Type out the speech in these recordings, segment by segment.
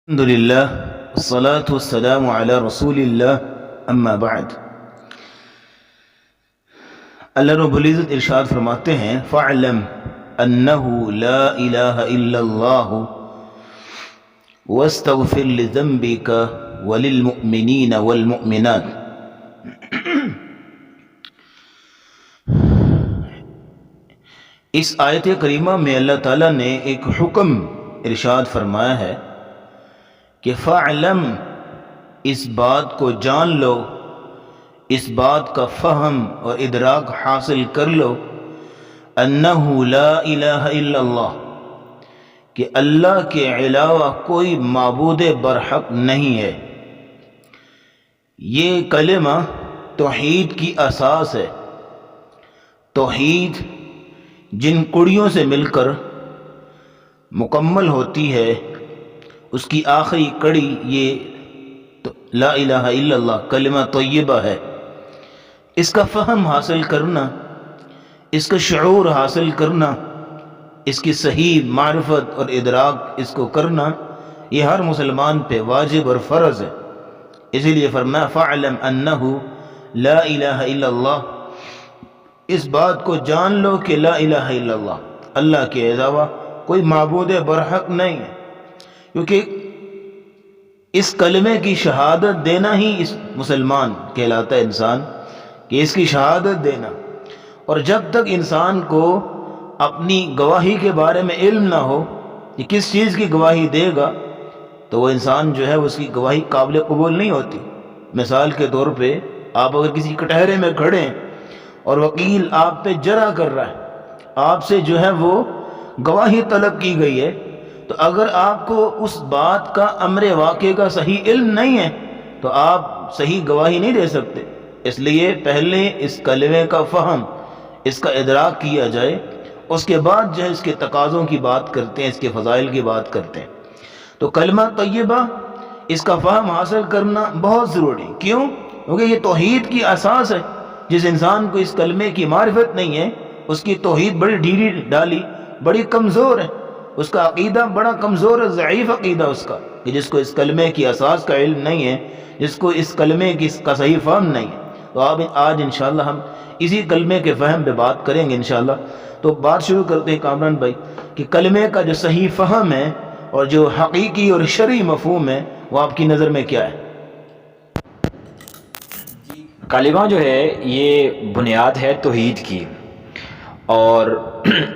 الحمد للہ والصلاة والسلام علی رسول اللہ اما بعد۔ اللہ رب العزت ارشاد فرماتے ہیں فَاعْلَمْ أَنَّهُ لَا إِلَهَ إِلَّا اللَّهُ وَاسْتَغْفِرْ لِذَنْبِكَ وَلِلْمُؤْمِنِينَ وَالْمُؤْمِنَاتِ۔ اس آیت کریمہ میں اللہ تعالیٰ نے ایک حکم ارشاد فرمایا ہے کہ فَاعْلَمْ، اس بات کو جان لو، اس بات کا فہم اور ادراک حاصل کر لو، أَنَّهُ لَا إِلَهَ إِلَّا اللَّهُ، کہ اللہ کے علاوہ کوئی معبود برحق نہیں ہے۔ یہ کلمہ توحید کی اساس ہے۔ توحید جن کڑیوں سے مل کر مکمل ہوتی ہے، اس کی آخری کڑی یہ لا الہ الا اللہ کلمہ طیبہ ہے۔ اس کا فہم حاصل کرنا، اس کا شعور حاصل کرنا، اس کی صحیح معرفت اور ادراک اس کو کرنا، یہ ہر مسلمان پہ واجب اور فرض ہے۔ اسی لیے فرمایا فَاعْلَمْ أَنَّهُ لَا إِلَهَ إِلَّا اللَّهُ، اس بات کو جان لو کہ لا الہ الا اللہ، اللہ کے علاوہ کوئی معبود برحق نہیں ہے۔ کیونکہ اس کلمے کی شہادت دینا ہی اس مسلمان کہلاتا ہے، انسان کہ اس کی شہادت دینا۔ اور جب تک انسان کو اپنی گواہی کے بارے میں علم نہ ہو کہ کس چیز کی گواہی دے گا، تو وہ انسان جو ہے اس کی گواہی قابل قبول نہیں ہوتی۔ مثال کے طور پہ آپ اگر کسی کٹہرے میں کھڑے ہیں اور وکیل آپ پہ جرح کر رہا ہے، آپ سے جو ہے وہ گواہی طلب کی گئی ہے، تو اگر آپ کو اس بات کا امر واقع کا صحیح علم نہیں ہے تو آپ صحیح گواہی نہیں دے سکتے۔ اس لیے پہلے اس کلمے کا فہم، اس کا ادراک کیا جائے، اس کے بعد جو ہے اس کے تقاضوں کی بات کرتے ہیں، اس کے فضائل کی بات کرتے ہیں۔ تو کلمہ طیبہ، اس کا فہم حاصل کرنا بہت ضروری۔ کیوں؟ کیونکہ یہ توحید کی اساس ہے۔ جس انسان کو اس کلمے کی معرفت نہیں ہے، اس کی توحید بڑی ڈھیلی ڈالی، بڑی کمزور ہے، اس کا عقیدہ بڑا کمزور ہے، ضعیف عقیدہ اس کا، کہ جس کو اس کلمے کی اساس کا علم نہیں ہے، جس کو اس کلمے کا صحیح فہم نہیں ہے۔ تو آج انشاءاللہ ہم اسی کلمے کے فہم پہ بات کریں گے انشاءاللہ۔ تو بات شروع کرتے ہیں کامران بھائی کہ کلمے کا جو صحیح فہم ہے اور جو حقیقی اور شرعی مفہوم ہے وہ آپ کی نظر میں کیا ہے؟ کلمہ جو ہے یہ بنیاد ہے توحید کی، اور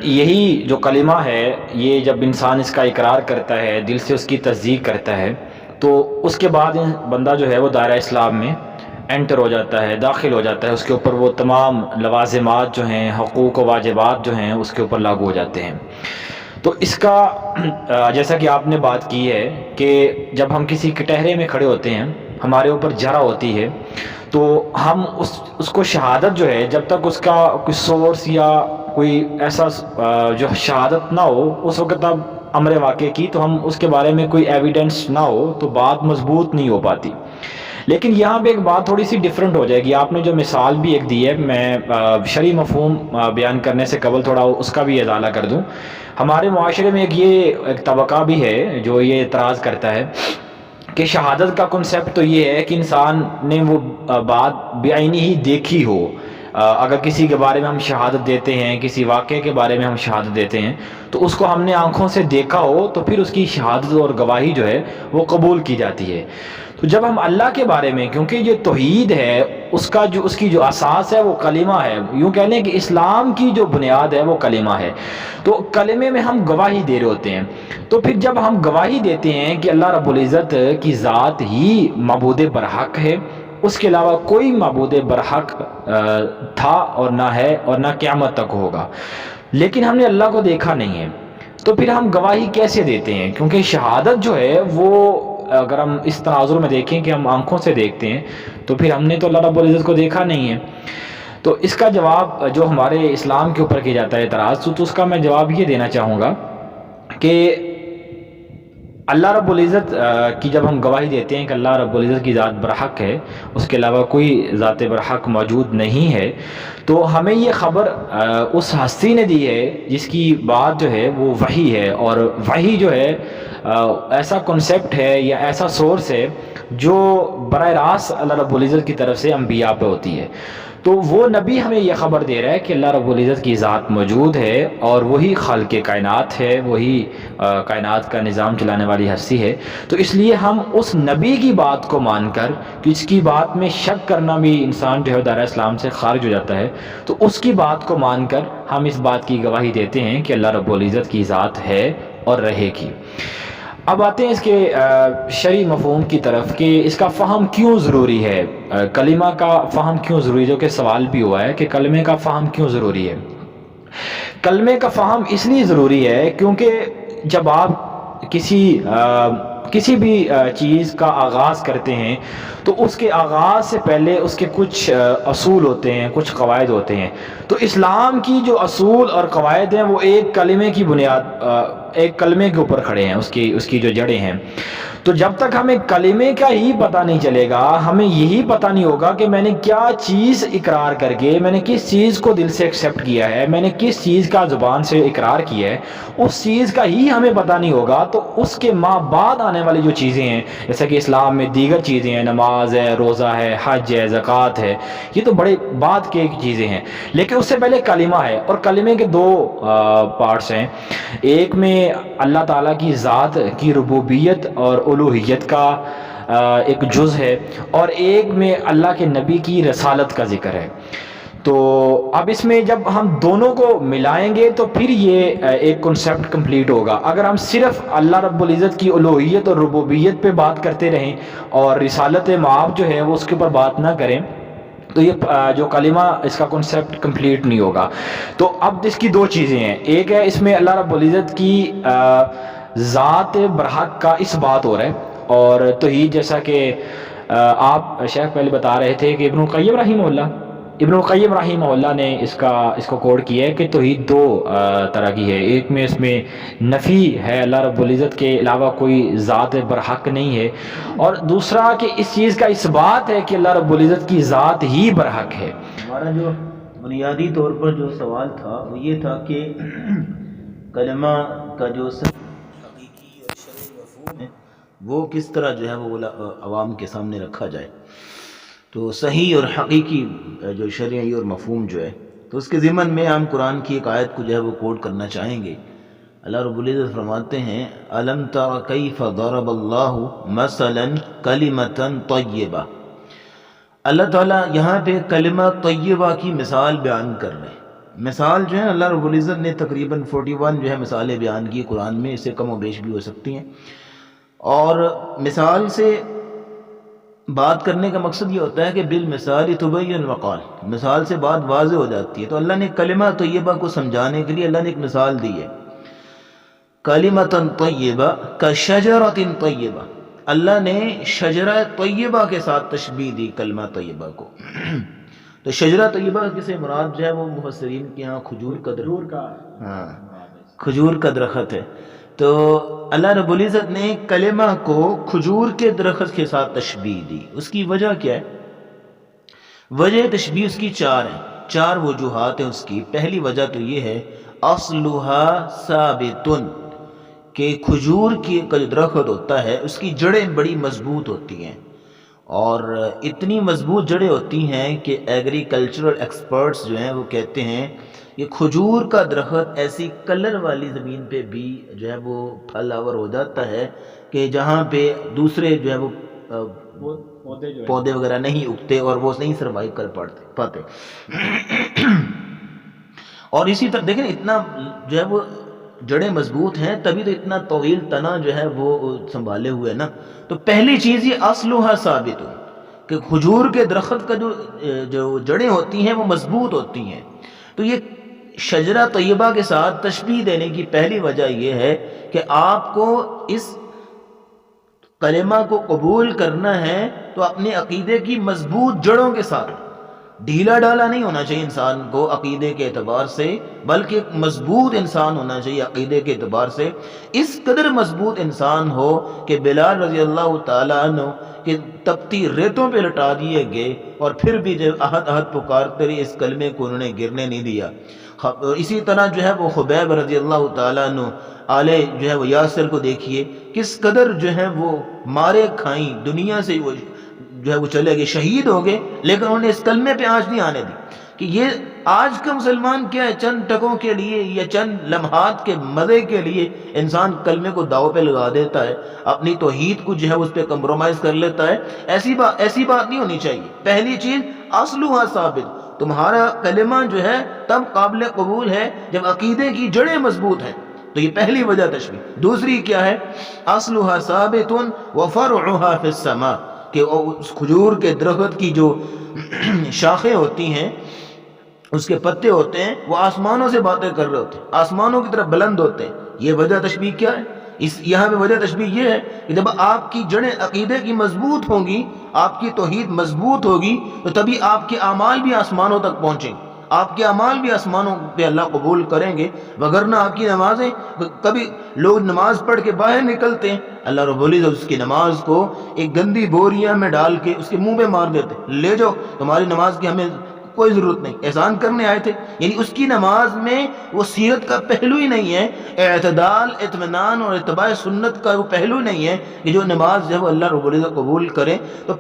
یہی جو کلمہ ہے یہ جب انسان اس کا اقرار کرتا ہے، دل سے اس کی تصدیق کرتا ہے، تو اس کے بعد بندہ جو ہے وہ دائرہ اسلام میں انٹر ہو جاتا ہے، داخل ہو جاتا ہے۔ اس کے اوپر وہ تمام لوازمات جو ہیں، حقوق و واجبات جو ہیں، اس کے اوپر لاگو ہو جاتے ہیں۔ تو اس کا جیسا کہ آپ نے بات کی ہے کہ جب ہم کسی کٹہرے میں کھڑے ہوتے ہیں، ہمارے اوپر جرح ہوتی ہے، تو ہم اس کو شہادت جو ہے، جب تک اس کا کوئی سورس یا کوئی ایسا جو شہادت نہ ہو، اس وقت اب امر واقع کی، تو ہم اس کے بارے میں کوئی ایویڈنس نہ ہو تو بات مضبوط نہیں ہو پاتی۔ لیکن یہاں پہ ایک بات تھوڑی سی ڈیفرنٹ ہو جائے گی۔ آپ نے جو مثال بھی ایک دی ہے، میں شرعی مفہوم بیان کرنے سے قبل تھوڑا اس کا بھی ازالہ کر دوں۔ ہمارے معاشرے میں ایک طبقہ بھی ہے جو یہ اعتراض کرتا ہے کہ شہادت کا کنسیپٹ تو یہ ہے کہ انسان نے وہ بات بعینی ہی دیکھی ہو۔ اگر کسی کے بارے میں ہم شہادت دیتے ہیں، کسی واقعے کے بارے میں ہم شہادت دیتے ہیں، تو اس کو ہم نے آنکھوں سے دیکھا ہو تو پھر اس کی شہادت اور گواہی جو ہے وہ قبول کی جاتی ہے۔ تو جب ہم اللہ کے بارے میں، کیونکہ یہ توحید ہے، اس کی جو اساس ہے وہ کلمہ ہے، یوں کہہ لیں کہ اسلام کی جو بنیاد ہے وہ کلمہ ہے، تو کلمے میں ہم گواہی دے رہے ہوتے ہیں۔ تو پھر جب ہم گواہی دیتے ہیں کہ اللہ رب العزت کی ذات ہی معبود برحق ہے، اس کے علاوہ کوئی معبود برحق تھا اور نہ ہے اور نہ قیامت تک ہوگا، لیکن ہم نے اللہ کو دیکھا نہیں ہے، تو پھر ہم گواہی کیسے دیتے ہیں؟ کیونکہ شہادت جو ہے وہ اگر ہم اس تناظر میں دیکھیں کہ ہم آنکھوں سے دیکھتے ہیں، تو پھر ہم نے تو اللہ رب العزت کو دیکھا نہیں ہے۔ تو اس کا جواب جو ہمارے اسلام کے اوپر کیا جاتا ہے اعتراض، تو اس کا میں جواب یہ دینا چاہوں گا کہ اللہ رب العزت کی جب ہم گواہی دیتے ہیں کہ اللہ رب العزت کی ذات برحق ہے، اس کے علاوہ کوئی ذات برحق موجود نہیں ہے، تو ہمیں یہ خبر اس ہستی نے دی ہے جس کی بات جو ہے وہ وحی ہے، اور وحی جو ہے ایسا کنسیپٹ ہے یا ایسا سورس ہے جو براہ راست اللہ رب العزت کی طرف سے انبیاء پہ ہوتی ہے. تو وہ نبی ہمیں یہ خبر دے رہا ہے کہ اللہ رب العزت کی ذات موجود ہے اور وہی خالق کائنات ہے، وہی کائنات کا نظام چلانے والی ہستی ہے. تو اس لیے ہم اس نبی کی بات کو مان کر، کہ اس کی بات میں شک کرنا بھی انسان جو ہے دائرہ اسلام سے خارج ہو جاتا ہے، تو اس کی بات کو مان کر ہم اس بات کی گواہی دیتے ہیں کہ اللہ رب العزت کی ذات ہے اور رہے گی. اب آتے ہیں اس کے شرعی مفہوم کی طرف کہ اس کا فہم کیوں ضروری ہے، کلمہ کا فہم کیوں ضروری ہے، جو کہ سوال بھی ہوا ہے کہ کلمے کا فہم کیوں ضروری ہے. کلمے کا فہم اس لیے ضروری ہے کیونکہ جب آپ کسی بھی چیز کا آغاز کرتے ہیں تو اس کے آغاز سے پہلے اس کے کچھ اصول ہوتے ہیں، کچھ قواعد ہوتے ہیں. تو اسلام کی جو اصول اور قواعد ہیں وہ ایک کلمے کی بنیاد، ایک کلمے کے اوپر کھڑے ہیں، اس کی جو جڑیں ہیں. تو جب تک ہمیں کلمے کا ہی پتہ نہیں چلے گا، ہمیں یہی پتہ نہیں ہوگا کہ میں نے کیا چیز اقرار کر کے، میں نے کس چیز کو دل سے ایکسیپٹ کیا ہے، میں نے کس چیز کا زبان سے اقرار کیا ہے، اس چیز کا ہی ہمیں پتہ نہیں ہوگا. تو اس کے بعد آنے والی جو چیزیں ہیں، جیسا کہ اسلام میں دیگر چیزیں ہیں، نماز ہے، روزہ ہے، حج ہے، زکوٰۃ ہے، یہ تو بڑے بعد کے چیزیں ہیں. لیکن اس سے پہلے کلمہ ہے، اور کلمے کے دو پارٹس ہیں. ایک میں اللہ تعالیٰ کی ذات کی ربوبیت اور الوہیت کا ایک جز ہے، اور ایک میں اللہ کے نبی کی رسالت کا ذکر ہے. تو اب اس میں جب ہم دونوں کو ملائیں گے تو پھر یہ ایک کنسیپٹ کمپلیٹ ہوگا. اگر ہم صرف اللہ رب العزت کی الوہیت اور ربوبیت پہ بات کرتے رہیں اور رسالت معاب جو ہے وہ اس کے اوپر بات نہ کریں تو یہ جو کلمہ اس کا کنسیپٹ کمپلیٹ نہیں ہوگا. تو اب اس کی دو چیزیں ہیں. ایک ہے اس میں اللہ رب العزت کی ذات برحق کا اس بات ہو رہا ہے، اور توحید جیسا کہ آپ شیخ پہلے بتا رہے تھے کہ ابن القیم رحمہ اللہ نے اس کو کوڈ کیا ہے کہ توحید دو طرح کی ہے. ایک میں اس میں نفی ہے، اللہ رب العزت کے علاوہ کوئی ذات برحق نہیں ہے، اور دوسرا کہ اس چیز کا اس بات ہے کہ اللہ رب العزت کی ذات ہی برحق ہے. ہمارا جو بنیادی طور پر جو سوال تھا وہ یہ تھا کہ کلمہ کا جو حقیقی اور شرعی مفہوم ہے وہ کس طرح جو ہے وہ عوام کے سامنے رکھا جائے. تو صحیح اور حقیقی جو شرعی اور مفہوم جو ہے، تو اس کے ضمن میں ہم قرآن کی ایک آیت کو جو ہے وہ کوٹ کرنا چاہیں گے. اللہ رب العزت فرماتے ہیں أَلَمْ تَرَ كَيْفَ ضَرَبَ اللَّهُ مَثَلًا كَلِمَةً طَيِّبَةً. اللہ تعالیٰ یہاں پہ کلمہ طیبہ کی مثال بیان کر رہے ہیں. مثال جو ہے اللہ رب العزت نے تقریباً 41 جو ہے مثالیں بیان کی قرآن میں، اس سے کم و بیش بھی ہو سکتی ہیں. اور مثال سے بات کرنے کا مقصد یہ ہوتا ہے کہ بالمثال تبین المقال، مثال سے بات واضح ہو جاتی ہے. تو اللہ نے کلمہ طیبہ کو سمجھانے کے لیے اللہ نے ایک مثال دی ہے، کلمۃ طیبہ کشجرۃ طیبہ. اللہ نے شجرہ طیبہ کے ساتھ تشبیہ دی کلمہ طیبہ کو. تو شجرہ طیبہ سے مراد جو ہے وہ مفسرین کے ہاں کھجور کا درخت ہے. تو اللہ رب العزت نے کلمہ کو کھجور کے درخت کے ساتھ تشبیہ دی. اس کی وجہ کیا ہے؟ وجہ تشبیہ اس کی چار وجوہات ہیں اس کی. پہلی وجہ تو یہ ہے اصلها ثابت، کہ کھجور کا جو درخت ہوتا ہے اس کی جڑیں بڑی مضبوط ہوتی ہیں، اور اتنی مضبوط جڑیں ہوتی ہیں کہ ایگریکلچرل ایکسپرٹس جو ہیں وہ کہتے ہیں کہ کھجور کا درخت ایسی کلر والی زمین پہ بھی جو ہے وہ پھل آور ہو جاتا ہے کہ جہاں پہ دوسرے جو ہے وہ پودے وغیرہ نہیں اگتے اور وہ نہیں سروائیو کر پاتے. اور اسی طرح دیکھیں اتنا جو ہے وہ جڑیں مضبوط ہیں تبھی تو اتنا طویل تنا جو ہے وہ سنبھالے ہوئے نا. تو پہلی چیز یہ اصلها ثابت، کہ کھجور کے درخت کا جو جڑیں ہوتی ہیں وہ مضبوط ہوتی ہیں. تو یہ شجرہ طیبہ کے ساتھ تشبیہ دینے کی پہلی وجہ یہ ہے کہ آپ کو اس کلمہ کو قبول کرنا ہے تو اپنے عقیدے کی مضبوط جڑوں کے ساتھ، ڈھیلا ڈالا نہیں ہونا چاہیے انسان کو عقیدے کے اعتبار سے، بلکہ ایک مضبوط انسان ہونا چاہیے عقیدے کے اعتبار سے. اس قدر مضبوط انسان ہو کہ بلال رضی اللہ تعالیٰ عنہ کہ تپتی ریتوں پہ لٹا دیے گئے اور پھر بھی جب احد احد پکارتے رہے اس کلمے کو انہوں نے گرنے نہیں دیا. اسی طرح جو ہے وہ خبیب رضی اللہ تعالیٰ عنہ آلے جو ہے وہ یاسر کو دیکھیے، کس قدر جو ہے وہ مارے کھائیں، دنیا سے وہ جو ہے وہ چلے گئے، شہید ہو گئے، لیکن انہوں نے اس کلمے پہ آنچ نہیں آنے دی کہ یہ آج کا مسلمان کیا ہے، چند ٹکوں کے لیے یا چند لمحات کے مزے کے لیے انسان کلمے کو داؤ پہ لگا دیتا ہے، اپنی توحید کو جو ہے اس پہ کمپرومائز کر لیتا ہے۔ ایسی بات نہیں ہونی چاہیے۔ پہلی چیز اصلها ثابت، تمہارا کلمہ جو ہے تب قابل قبول ہے جب عقیدے کی جڑیں مضبوط ہیں، تو یہ پہلی وجہ تشبیہ۔ دوسری کیا ہے؟ اصلها ثابت وفرعها فی السماء، کہ اس کھجور کے درخت کی جو شاخیں ہوتی ہیں، اس کے پتے ہوتے ہیں، وہ آسمانوں سے باتیں کر رہے ہوتے ہیں، آسمانوں کی طرف بلند ہوتے ہیں۔ یہ وجہ تشبیہ کیا ہے؟ یہاں پہ وجہ تشبیہ یہ ہے کہ جب آپ کی جڑیں عقیدے کی مضبوط ہوں گی، آپ کی توحید مضبوط ہوگی، تو تبھی آپ کے اعمال بھی آسمانوں تک پہنچیں گے، آپ کے اعمال بھی آسمانوں پہ اللہ قبول کریں گے۔ وگرنہ آپ کی نمازیں، کبھی لوگ نماز پڑھ کے باہر نکلتے ہیں، اللہ رب العزت اس کی نماز کو ایک گندی بوریاں میں ڈال کے اس کے منہ پہ مار دیتے، لے جاؤ تمہاری نماز کی ہمیں کوئی ضرورت نہیں، احسان کرنے آئے تھے۔ یعنی اس کی نماز میں وہ سیرت کا پہلو ہی نہیں ہے، اعتدال، اطمینان اور اتباع سنت کا وہ پہلو نہیں ہے کہ جو نماز جو ہے اللہ رب العزت قبول کرے۔ تو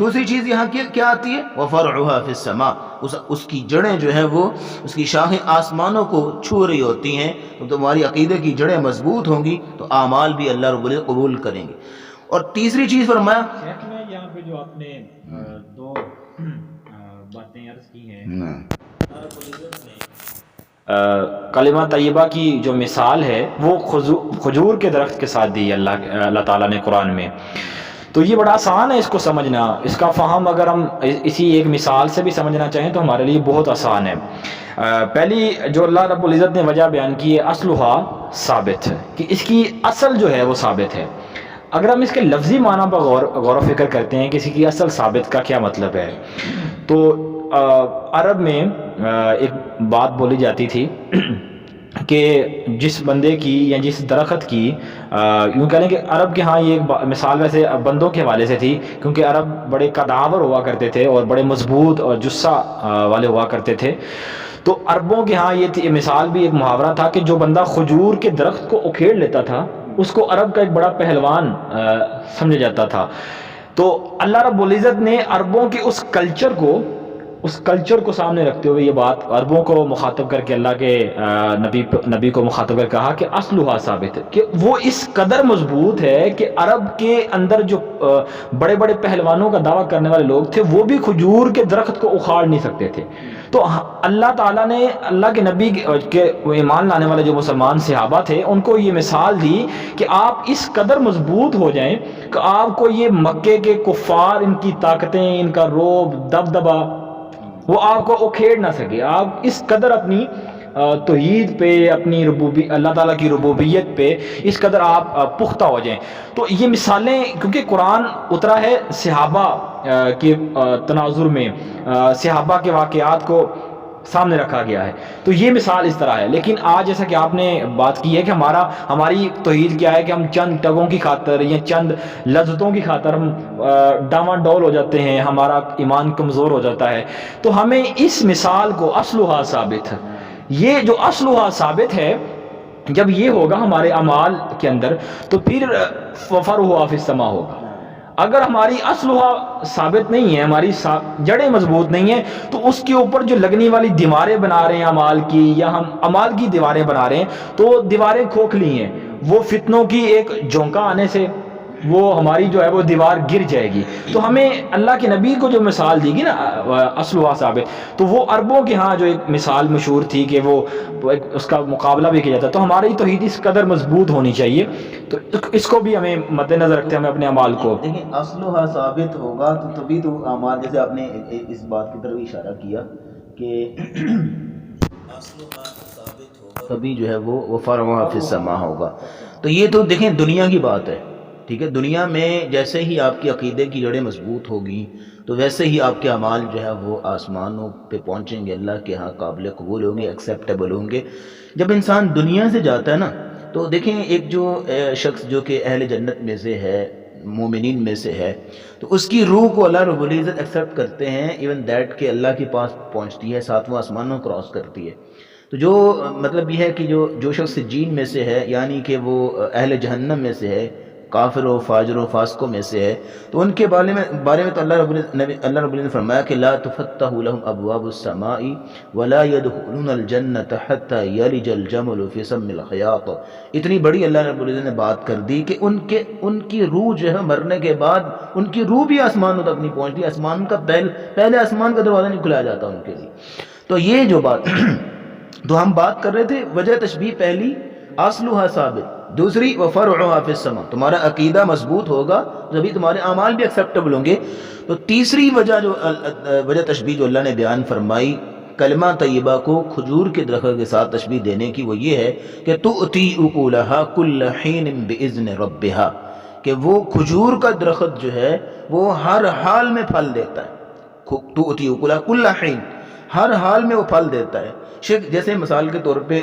دوسری چیز یہاں کیا آتی ہے؟ وَفَرْعُهَا فِي السَّمَاء، اس کی جڑیں جو ہیں وہ، اس کی شاخیں آسمانوں کو چھو رہی ہوتی ہیں۔ تو تمہاری عقیدے کی جڑیں مضبوط ہوں گی تو اعمال بھی اللہ رب العزت قبول کریں گے۔ اور تیسری چیز فرمایا، شیخ میں یہاں پہ جو آپ نے دو باتیں عرض کی ہیں، کلمہ طیبہ کی جو مثال ہے وہ کھجور کے درخت کے ساتھ دی اللہ تعالیٰ نے قرآن میں۔ تو یہ بڑا آسان ہے اس کو سمجھنا، اس کا فہم اگر ہم اسی ایک مثال سے بھی سمجھنا چاہیں تو ہمارے لیے بہت آسان ہے۔ پہلی جو اللہ رب العزت نے وجہ بیان کی ہے، اصلھا ثابت، کہ اس کی اصل جو ہے وہ ثابت ہے۔ اگر ہم اس کے لفظی معنی پر غور و فکر کرتے ہیں، کسی کی اصل ثابت کا کیا مطلب ہے، تو عرب میں ایک بات بولی جاتی تھی کہ جس بندے کی یا جس درخت کی، یوں کہہ لیں کہ عرب کے ہاں یہ مثال ویسے بندوں کے حوالے سے تھی، کیونکہ عرب بڑے قداور ہوا کرتے تھے اور بڑے مضبوط اور جسہ والے ہوا کرتے تھے۔ تو عربوں کے ہاں یہ مثال بھی ایک محاورہ تھا کہ جو بندہ کھجور کے درخت کو اکھیڑ لیتا تھا اس کو عرب کا ایک بڑا پہلوان سمجھا جاتا تھا۔ تو اللہ رب العزت نے عربوں کے اس کلچر کو سامنے رکھتے ہوئے یہ بات عربوں کو مخاطب کر کے اللہ کے نبی کو مخاطب کر کہا کہ اصلھا ثابت، کہ وہ اس قدر مضبوط ہے کہ عرب کے اندر جو بڑے بڑے پہلوانوں کا دعویٰ کرنے والے لوگ تھے وہ بھی کھجور کے درخت کو اکھاڑ نہیں سکتے تھے۔ تو اللہ تعالیٰ نے اللہ کے نبی کے ایمان لانے والے جو مسلمان صحابہ تھے ان کو یہ مثال دی کہ آپ اس قدر مضبوط ہو جائیں کہ آپ کو یہ مکے کے کفار، ان کی طاقتیں، ان کا رعب، دبدبہ، وہ آپ کو اکھیڑ نہ سکے۔ آپ اس قدر اپنی توحید پہ، اپنی اللہ تعالیٰ کی ربوبیت پہ اس قدر آپ پختہ ہو جائیں۔ تو یہ مثالیں، کیونکہ قرآن اترا ہے صحابہ کے تناظر میں، صحابہ کے واقعات کو سامنے رکھا گیا ہے، تو یہ مثال اس طرح ہے۔ لیکن آج جیسا کہ آپ نے بات کی ہے کہ ہماری توحید کیا ہے کہ ہم چند ٹگوں کی خاطر یا چند لذتوں کی خاطر ہم ڈاواں ڈول ہو جاتے ہیں، ہمارا ایمان کمزور ہو جاتا ہے۔ تو ہمیں اس مثال کو اصلھا ثابت، یہ جو اصلھا ثابت ہے، جب یہ ہوگا ہمارے اعمال کے اندر تو پھر فرعھا فی السماء ہوگا۔ اگر ہماری اصلھا ثابت نہیں ہے، ہماری جڑیں مضبوط نہیں ہیں، تو اس کے اوپر جو لگنے والی دیواریں بنا رہے ہیں اعمال کی، یا ہم اعمال کی دیواریں بنا رہے ہیں، تو دیواریں کھوکھلی ہیں، وہ فتنوں کی ایک جھونکا آنے سے وہ ہماری جو ہے وہ دیوار گر جائے گی۔ تو ہمیں اللہ کے نبی کو جو مثال دی گی نا اصلھا ثابت، تو وہ عربوں کے ہاں جو ایک مثال مشہور تھی کہ وہ اس کا مقابلہ بھی کیا جاتا ہے۔ تو ہماری توحید اس قدر مضبوط ہونی چاہیے، تو اس کو بھی ہمیں مد نظر رکھتے ہیں، ہمیں اپنے اعمال کو دیکھیں اصلھا ثابت ہوگا تو تبھی تو اعمال، جیسے آپ نے اس بات کی طرف اشارہ کیا کہ اصلھا ثابت ہوگا تبھی جو ہے وہ فرعھا فی السماء ہوگا۔ تو یہ تو دیکھیں دنیا کی بات ہے، ٹھیک ہے۔ دنیا میں جیسے ہی آپ کی عقیدے کی جڑیں مضبوط ہوگی تو ویسے ہی آپ کے اعمال جو ہے وہ آسمانوں پہ پہنچیں گے، اللہ کے ہاں قابل قبول ہوں گے، ایکسیپٹیبل ہوں گے۔ جب انسان دنیا سے جاتا ہے نا، تو دیکھیں ایک جو شخص جو کہ اہل جنت میں سے ہے، مومنین میں سے ہے، تو اس کی روح کو اللہ رب العزت ایکسیپٹ کرتے ہیں، ایون دیٹ کہ اللہ کے پاس پہنچتی ہے، ساتواں آسمانوں کراس کرتی ہے۔ تو جو مطلب یہ ہے کہ جو شخص سجین میں سے ہے، یعنی کہ وہ اہل جہنم میں سے ہے، کافر و فاجر و فاسقوں میں سے ہے، تو ان کے بارے میں تو اللہ رب العزت نے فرمایا کہ لا تفتح لهم ابواب السماء ولا يدخلون الجنة حتى يلج الجمل في سم الخياط۔ اتنی بڑی اللہ رب العزت نے بات کر دی کہ ان کی روح جو ہے مرنے کے بعد ان کی روح بھی آسمانوں تک نہیں پہنچتی، آسمان کا پہلے آسمان کا دروازہ نہیں کھلایا جاتا ان کے لیے۔ تو یہ جو بات تو ہم بات کر رہے تھے وجہ تشبیہ پہلی اصلها ثابت، دوسری وفرعها فی السماء، تمہارا عقیدہ مضبوط ہوگا تبھی تمہارے اعمال بھی ایکسیپٹیبل ہوں گے۔ تو تیسری وجہ تشبیہ جو اللہ نے بیان فرمائی کلمہ طیبہ کو کھجور کے درخت کے ساتھ تشبیہ دینے کی، وہ یہ ہے کہ تؤتی اکلها کل حین باذن ربها، کہ وہ کھجور کا درخت جو ہے وہ ہر حال میں پھل دیتا ہے۔ تؤتی اکلها کل حین، ہر حال میں وہ پھل دیتا ہے۔ جیسے مثال کے طور پہ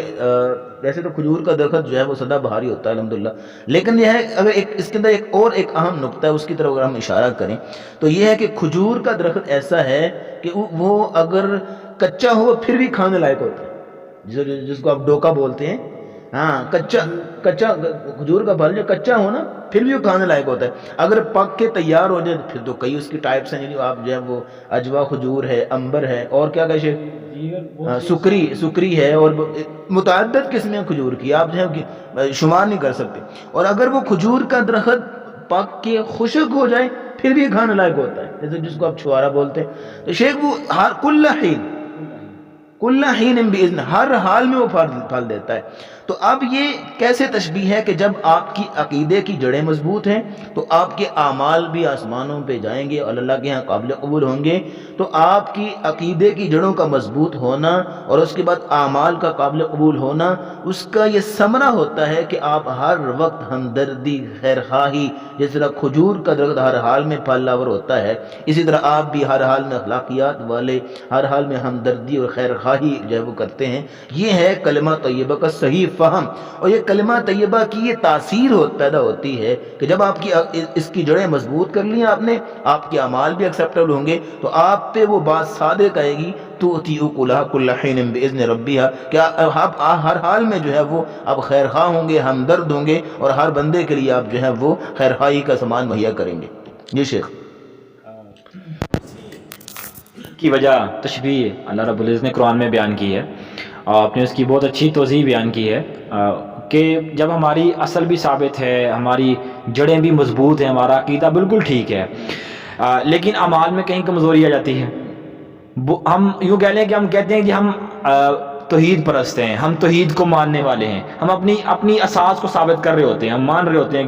ویسے تو کھجور کا درخت جو ہے وہ سدا بہاری ہوتا ہے الحمدللہ، لیکن یہ ہے اگر اس کے اندر ایک اہم نقطہ ہے، اس کی طرف اگر ہم اشارہ کریں تو یہ ہے کہ کھجور کا درخت ایسا ہے کہ وہ اگر کچا ہو پھر بھی کھانے لائق ہوتا ہے، جس کو آپ ڈوکا بولتے ہیں۔ ہاں، کچا کھجور کا پھل جو کچا ہو نا پھر بھی وہ کھانے لائق ہوتا ہے، اگر پک کے تیار ہو جائے پھر تو کئی اس کی ٹائپس ہیں، آپ جو ہے وہ اجوا کھجور ہے، امبر ہے، اور کیا کہے سکری ہے، اور متعدد قسمیں کھجور کی آپ جو ہے شمار نہیں کر سکتے۔ اور اگر وہ کھجور کا درخت پک کے خشک ہو جائے پھر بھی کھانے لائق ہوتا ہے، جیسے جس کو آپ چھوارا بولتے ہیں۔ تو شیخ وہ کل حین باذن، ہر حال میں وہ پھل دیتا ہے۔ تو اب یہ کیسے تشبیہ ہے کہ جب آپ کی عقیدے کی جڑیں مضبوط ہیں تو آپ کے اعمال بھی آسمانوں پہ جائیں گے اور اللہ کے ہاں قابل قبول ہوں گے۔ تو آپ کی عقیدے کی جڑوں کا مضبوط ہونا اور اس کے بعد اعمال کا قابل قبول ہونا، اس کا یہ ثمرہ ہوتا ہے کہ آپ ہر وقت ہمدردی، خیرخواہی، جس طرح کھجور کا درخت ہر حال میں پھل لاور ہوتا ہے، اسی طرح آپ بھی ہر حال میں اخلاقیات والے، ہر حال میں ہمدردی اور خیرخواہی جو ہے وہ کرتے ہیں۔ یہ ہے کلمہ طیبہ کا صحیح فہم، اور یہ کلمہ طیبہ کی یہ تاثیر پیدا ہوتی ہے کہ جب آپ کی اس کی جڑیں مضبوط کر لیں آپ نے، آپ کے اعمال بھی ایکسیپٹیبل ہوں گے، تو آپ پہ وہ بات صادق آئے گی تؤتی اکلها کل حین باذن ربها، کیا آپ ہر حال میں جو ہے وہ آپ خیر خواہ ہوں گے، ہمدرد ہوں گے، اور ہر بندے کے لیے آپ جو ہے وہ خیر خواہی کا سامان مہیا کریں گے۔ جی شیخ کی وجہ تشبیہ اللہ رب العزت نے قرآن میں بیان کی ہے، آپ نے اس کی بہت اچھی توضیح بیان کی ہے کہ جب ہماری اصل بھی ثابت ہے، ہماری جڑیں بھی مضبوط ہیں، ہمارا عقیدہ بالکل ٹھیک ہے، لیکن اعمال میں کہیں کمزوری آ جاتی ہے۔ ہم یوں کہہ لیں کہ ہم کہتے ہیں کہ ہم توحید پرست ہیں، ہم توحید کو ماننے والے ہیں، ہم اپنی اساس کو ثابت کر رہے ہوتے ہیں، ہم مان رہے ہوتے ہیں کہ